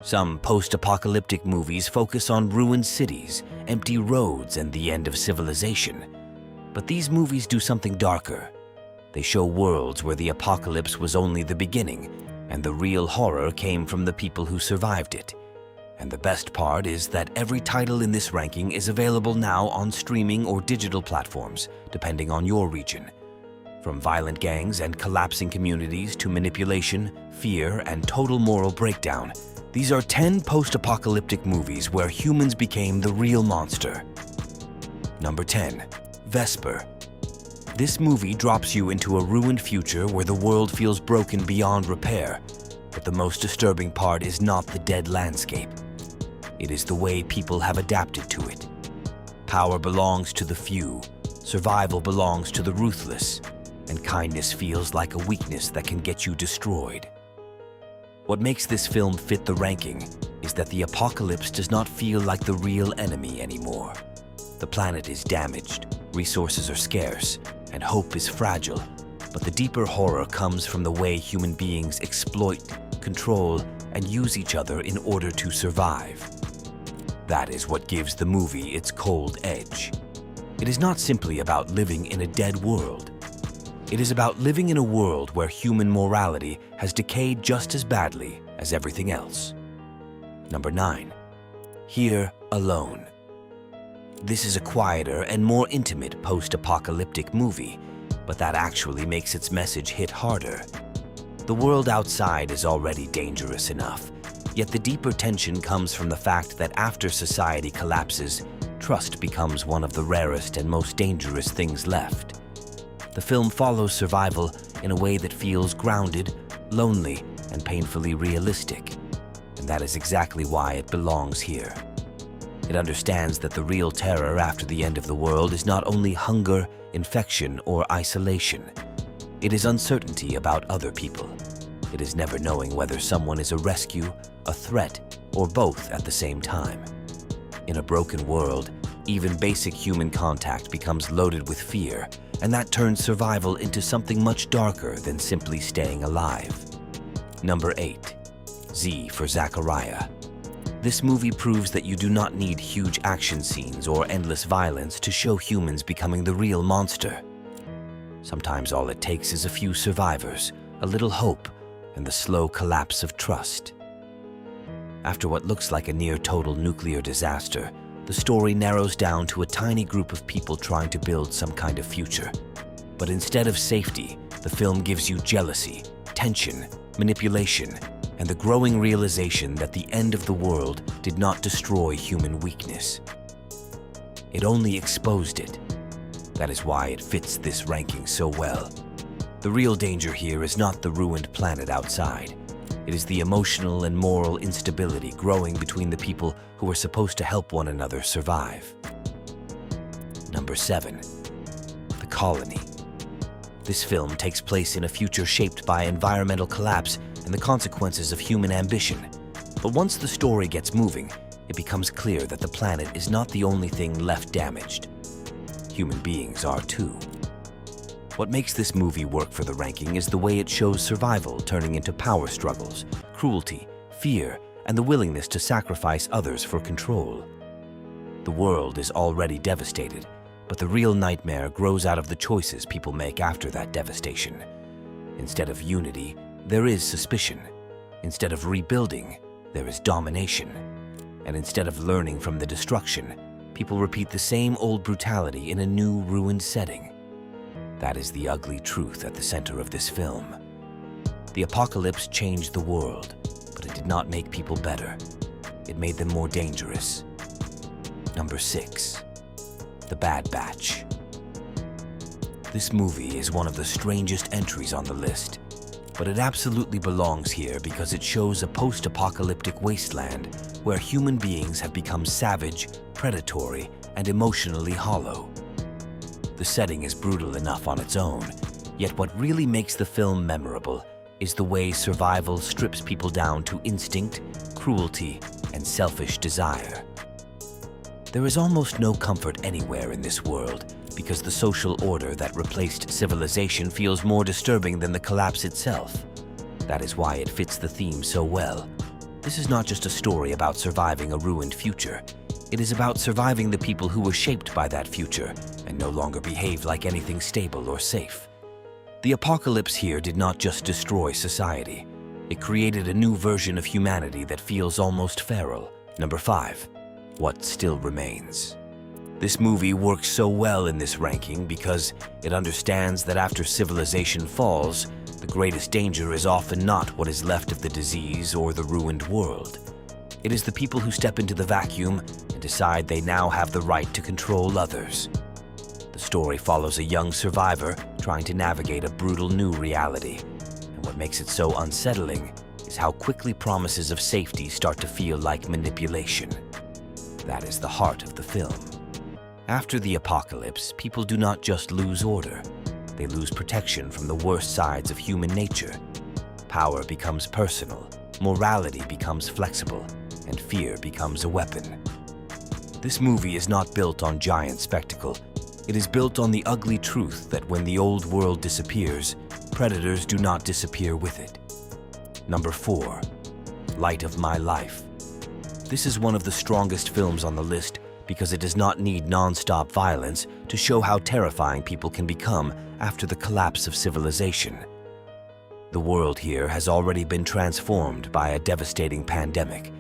Some post-apocalyptic movies focus on ruined cities, empty roads, and the end of civilization. But these movies do something darker. They show worlds where the apocalypse was only the beginning, and the real horror came from the people who survived it. And the best part is that every title in this ranking is available now on streaming or digital platforms, depending on your region. From violent gangs and collapsing communities to manipulation, fear, and total moral breakdown, these are 10 post-apocalyptic movies where humans became the real monster. Number 10. Vesper. This movie drops you into a ruined future where the world feels broken beyond repair, but the most disturbing part is not the dead landscape. It is the way people have adapted to it. Power belongs to the few, survival belongs to the ruthless, and kindness feels like a weakness that can get you destroyed. What makes this film fit the ranking is that the apocalypse does not feel like the real enemy anymore. The planet is damaged, resources are scarce, and hope is fragile, but the deeper horror comes from the way human beings exploit, control, and use each other in order to survive. That is what gives the movie its cold edge. It is not simply about living in a dead world. It is about living in a world where human morality has decayed just as badly as everything else. Number 9. Here Alone. This is a quieter and more intimate post-apocalyptic movie, but that actually makes its message hit harder. The world outside is already dangerous enough, yet the deeper tension comes from the fact that after society collapses, trust becomes one of the rarest and most dangerous things left. The film follows survival in a way that feels grounded, lonely, and painfully realistic, and that is exactly why it belongs here. It understands that the real terror after the end of the world is not only hunger, infection, or isolation. It is uncertainty about other people. It is never knowing whether someone is a rescue, a threat, or both at the same time. In a broken world, even basic human contact becomes loaded with fear, and that turns survival into something much darker than simply staying alive. Number 8. Z for Zachariah. This movie proves that you do not need huge action scenes or endless violence to show humans becoming the real monster. Sometimes all it takes is a few survivors, a little hope, and the slow collapse of trust. After what looks like a near-total nuclear disaster, the story narrows down to a tiny group of people trying to build some kind of future. But instead of safety, the film gives you jealousy, tension, manipulation, and the growing realization that the end of the world did not destroy human weakness. It only exposed it. That is why it fits this ranking so well. The real danger here is not the ruined planet outside. It is the emotional and moral instability growing between the people who are supposed to help one another survive. Number 7. The Colony. This film takes place in a future shaped by environmental collapse and the consequences of human ambition. But once the story gets moving, it becomes clear that the planet is not the only thing left damaged. Human beings are too. What makes this movie work for the ranking is the way it shows survival turning into power struggles, cruelty, fear, and the willingness to sacrifice others for control. The world is already devastated, but the real nightmare grows out of the choices people make after that devastation. Instead of unity, there is suspicion. Instead of rebuilding, there is domination. And instead of learning from the destruction, people repeat the same old brutality in a new ruined setting. That is the ugly truth at the center of this film. The apocalypse changed the world, but it did not make people better. It made them more dangerous. Number 6. The Bad Batch. This movie is one of the strangest entries on the list, but it absolutely belongs here because it shows a post-apocalyptic wasteland where human beings have become savage, predatory, and emotionally hollow. The setting is brutal enough on its own, yet what really makes the film memorable is the way survival strips people down to instinct, cruelty, and selfish desire. There is almost no comfort anywhere in this world because the social order that replaced civilization feels more disturbing than the collapse itself. That is why it fits the theme so well. This is not just a story about surviving a ruined future. It is about surviving the people who were shaped by that future and no longer behave like anything stable or safe. The apocalypse here did not just destroy society. It created a new version of humanity that feels almost feral. Number 5. What still remains. This movie works so well in this ranking because it understands that after civilization falls, the greatest danger is often not what is left of the disease or the ruined world. It is the people who step into the vacuum and decide they now have the right to control others. The story follows a young survivor trying to navigate a brutal new reality. And what makes it so unsettling is how quickly promises of safety start to feel like manipulation. That is the heart of the film. After the apocalypse, people do not just lose order. They lose protection from the worst sides of human nature. Power becomes personal, morality becomes flexible, and fear becomes a weapon. This movie is not built on giant spectacle. It is built on the ugly truth that when the old world disappears, predators do not disappear with it. Number 4. Light of My Life. This is one of the strongest films on the list because it does not need non-stop violence to show how terrifying people can become after the collapse of civilization. The world here has already been transformed by a devastating pandemic,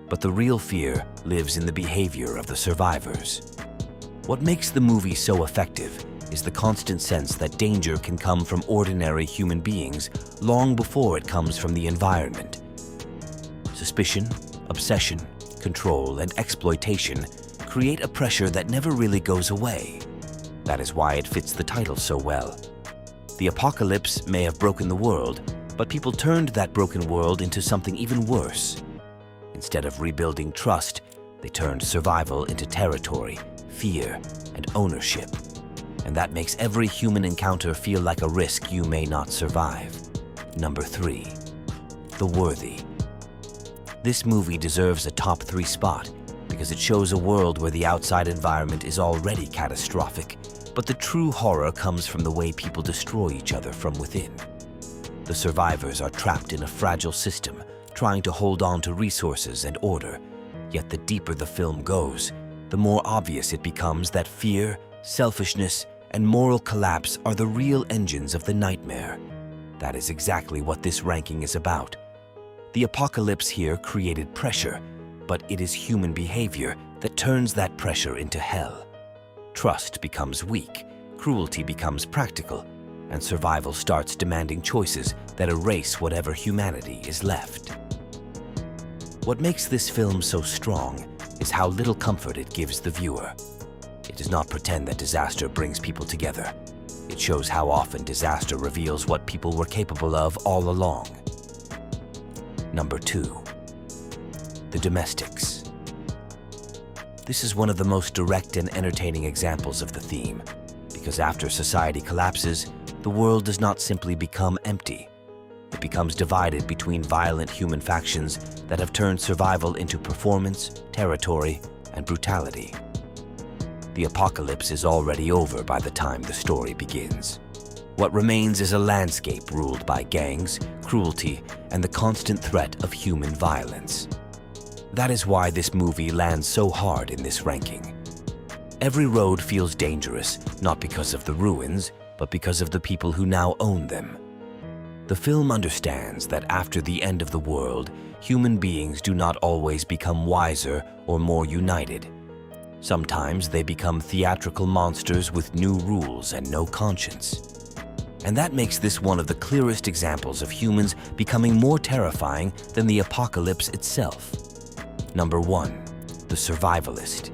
but the real fear lives in the behavior of the survivors. What makes the movie so effective is the constant sense that danger can come from ordinary human beings long before it comes from the environment. Suspicion, obsession, control, and exploitation create a pressure that never really goes away. That is why it fits the title so well. The apocalypse may have broken the world, but people turned that broken world into something even worse. Instead of rebuilding trust, they turned survival into territory, fear, and ownership. And that makes every human encounter feel like a risk you may not survive. Number 3. The Worthy. This movie deserves a top 3 spot because it shows a world where the outside environment is already catastrophic, but the true horror comes from the way people destroy each other from within. The survivors are trapped in a fragile system, trying to hold on to resources and order. Yet the deeper the film goes, the more obvious it becomes that fear, selfishness, and moral collapse are the real engines of the nightmare. That is exactly what this ranking is about. The apocalypse here created pressure, but it is human behavior that turns that pressure into hell. Trust becomes weak, cruelty becomes practical, and survival starts demanding choices that erase whatever humanity is left. What makes this film so strong is how little comfort it gives the viewer. It does not pretend that disaster brings people together. It shows how often disaster reveals what people were capable of all along. Number 2. The Domestics. This is one of the most direct and entertaining examples of the theme, because after society collapses, the world does not simply become empty. It becomes divided between violent human factions that have turned survival into performance, territory, and brutality. The apocalypse is already over by the time the story begins. What remains is a landscape ruled by gangs, cruelty, and the constant threat of human violence. That is why this movie lands so hard in this ranking. Every road feels dangerous, not because of the ruins, but because of the people who now own them. The film understands that after the end of the world, human beings do not always become wiser or more united. Sometimes they become theatrical monsters with new rules and no conscience. And that makes this one of the clearest examples of humans becoming more terrifying than the apocalypse itself. Number 1. The Survivalist.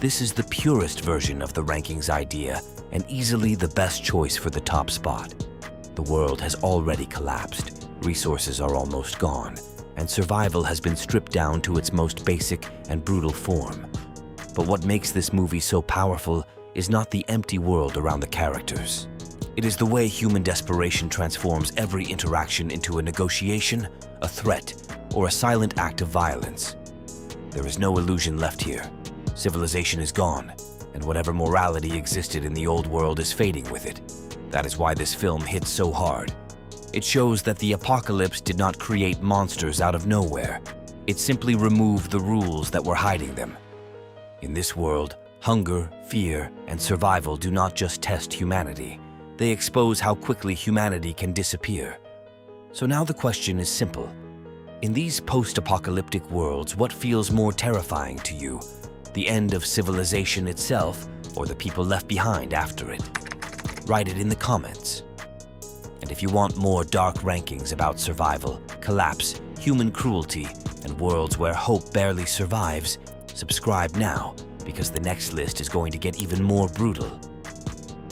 This is the purest version of the rankings idea and easily the best choice for the top spot. The world has already collapsed, resources are almost gone, and survival has been stripped down to its most basic and brutal form. But what makes this movie so powerful is not the empty world around the characters. It is the way human desperation transforms every interaction into a negotiation, a threat, or a silent act of violence. There is no illusion left here. Civilization is gone, and whatever morality existed in the old world is fading with it. That is why this film hits so hard. It shows that the apocalypse did not create monsters out of nowhere. It simply removed the rules that were hiding them. In this world, hunger, fear, and survival do not just test humanity. They expose how quickly humanity can disappear. So now the question is simple. In these post-apocalyptic worlds, what feels more terrifying to you? The end of civilization itself, or the people left behind after it? Write it in the comments. And if you want more dark rankings about survival, collapse, human cruelty, and worlds where hope barely survives, subscribe now, because the next list is going to get even more brutal.